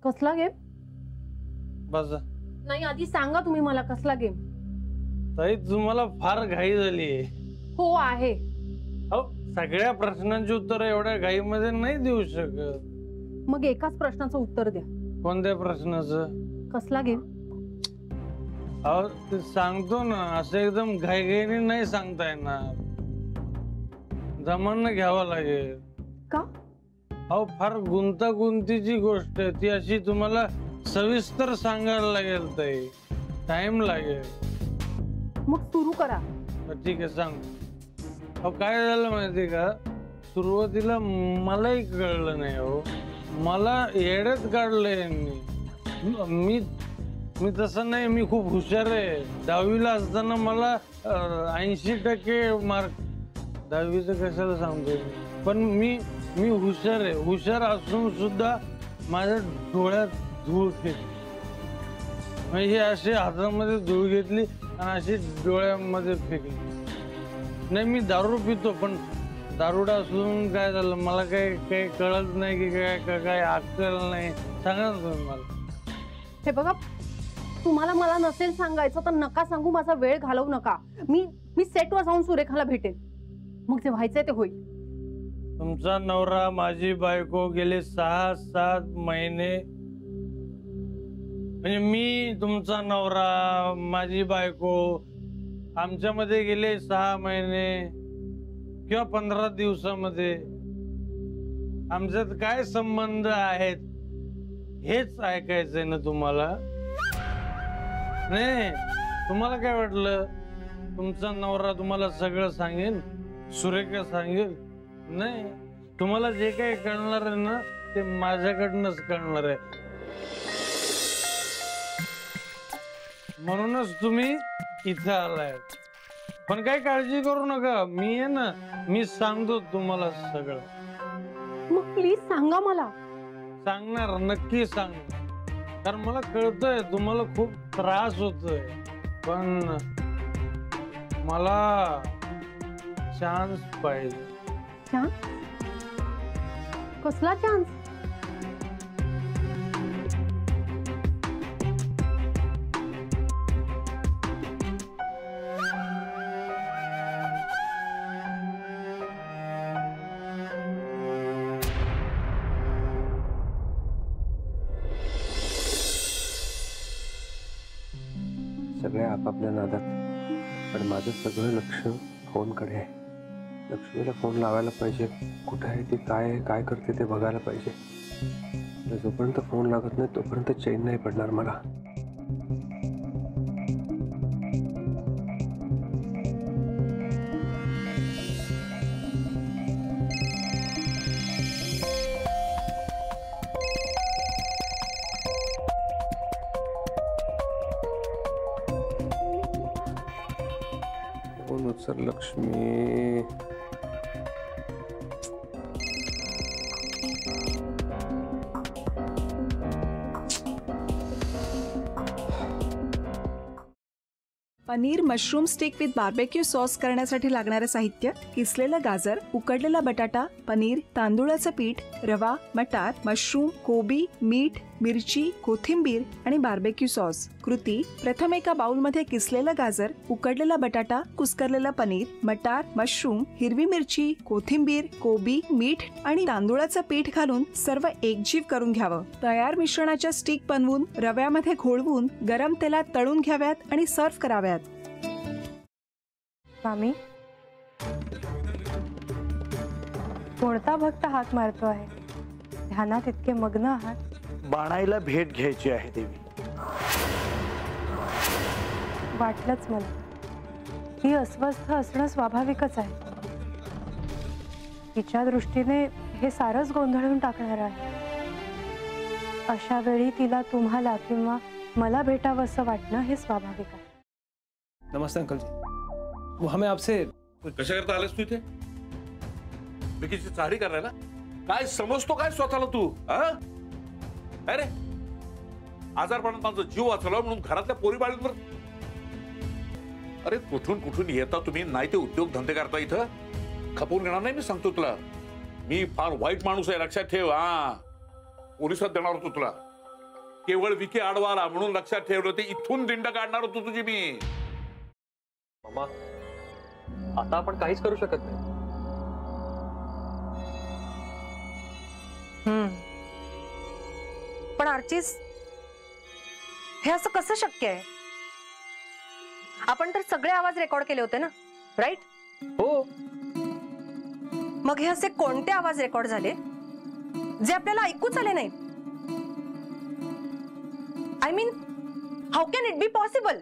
कसला गेम? बस नाही, आधी सांगा तुम्ही मला कसला गेम. ताई तुम्हाला फार घाई झाली. हो आहे. अहो सगळ्या प्रश्नांची उत्तर एवढ्या घाईमध्ये नाही देऊ शकत. मग एकाच प्रश्नाचं उत्तर द्या. कोणत्या प्रश्नाचं? कसला गेम? अहो ते सांगतो ना, असं एकदम घाईघाईने नाही सांगता येणार. जमानं घ्यावं लागेल. का? अहो फार गुंतागुंतीची गोष्ट आहे ती, अशी तुम्हाला सविस्तर सांगायला लागेल ताई. टाइम लागेल. मग सुरू करा. ठीक आहे सांग. अहो काय झालं माहिती का, सुरुवातीला मलाही कळलं नाही. हो मला येड्यात काढलंय यांनी. मी तसं नाही, मी खूप हुशार आहे. 10वीला असताना मला 80% मार्क. 10वीचं कशाला सांगतोय मी, पण मी हुशार आहे. हुशार असून सुद्धा माझ्या डोळ्यात धूळ फेकली. म्हणजे ही अशी हातामध्ये धूळ घेतली आणि अशी डोळ्यामध्ये फेकली. नाही मी दारू पितो, पण दारुडा असून काय झालं, मला काही कळत नाही की काय अक्कल नाही. सांगा ना तुम्ही मला. हे बघा, तुम्हाला मला नसेल सांगायचं तर नका सांगू. माझा वेळ घालवू नका. मी सेटवर जाऊन सुरेखाला भेटेन. मग जे व्हायचंय ते होईल. तुमचा नवरा माझी बायको गेले 6-7 महिने, म्हणजे मी तुमचा नवरा माझी बायको आमच्यामध्ये गेले 6 महिने किंवा 15 दिवसामध्ये आमच्यात काय संबंध आहेत हेच ऐकायचंय ना तुम्हाला? नाही तुम्हाला काय वाटलं तुमचा नवरा तुम्हाला सगळं सांगेल, सुरेखा सांगेल? नाही, तुम्हाला जे काही कळणार आहे ना ते माझ्याकडनंच कळणार आहे. म्हणूनच तुम्ही इथं आलाय. पण काही काळजी करू नका, मी आहे ना, मी सांगतो तुम्हाला सगळं. मग प्लीज सांगा मला. सांगणार, नक्की सांगणार. कारण मला कळतंय तुम्हाला खूप त्रास होतोय, पण मला चान्स पाहिजे. चान्स? कसला चान्स? सगळे आपापल्या नादात, पण माझं सगळं लक्ष फोनकडे आहे. लक्ष्मीला फोन लावायला पाहिजे. कुठे आहे ती, काय आहे, काय करते ते बघायला पाहिजे. जोपर्यंत फोन लागत नाही तोपर्यंत चैन नाही पडणार मला. फोन उचल Lakshmi. Paneer mushroom stick with barbecue sauce करण्यासाठी लागणारे साहित्य: किसलेलं गाजर, उकडलेला बटाटा, पनीर, तांदूळाचं पीठ, रवा, मटार, मशरूम, कोबी, मीठ, मिरची, कोथिंबीर आणि बार्बेक्यू सॉस. कृती: प्रथम एका बाउलमध्ये किसलेलं गाजर, उकडलेला बटाटा, कुस्करलेलं पनीर, मटार, मशरूम, हिरवी मिरची, कोथिंबीर, कोबी, मीठ आणि तांदूळाचं पीठ घालून सर्व एकजीव करून घ्यावं. तयार मिश्रणाच्या स्टिक बनवून रव्यामध्ये घोळवून गरम तेलात तळून घ्याव्यात आणि सर्व्ह कराव्यात. मामी, कोणता भक्त हाक मारतो आहे? ध्यानात इतके मग्न आहात. बाणाईला भेट घ्यायची आहे देवी. वाटलंच मला. ती अस्वस्थ असणं स्वाभाविकच आहे. तिच्या दृष्टीने हे सारंच गोंधळून टाकणार आहे. अशा वेळी तिला तुम्हाला किंवा मला भेटावं असं वाटणं हे स्वाभाविक आहे. नमस्ते अंकल जी. वो हमें आपसे. कशा करता आलेस तू इथे? बिकीची चारी करायला? काय समजतो काय स्वतःला तू? अरे आजारपणात माझा जीव वाचवला म्हणून घरातल्या पोरी बाळींवर. अरे कुठून कुठून येता तुम्ही, नाही ते उद्योग धंदे करता इथं. खपवून घेणार नाही मी सांगतो तुला. मी फार वाईट माणूस आहे, लक्षात ठेव. पोलिसात देणार होतो तुला. केवळ विखे आडवा आला म्हणून लक्षात ठेवलं ते इथून दिंड काढणार होतो तुझी मी. मामा आता आपण काहीच करू शकत नाही. पण आर्चिस हे असं कसं शक्य आहे? आपण तर सगळे आवाज रेकॉर्ड केले होते ना, राईट? हो. मग हे असे कोणते आवाज रेकॉर्ड झाले जे आपल्याला ऐकूच आले नाहीत? I mean how can it be possible?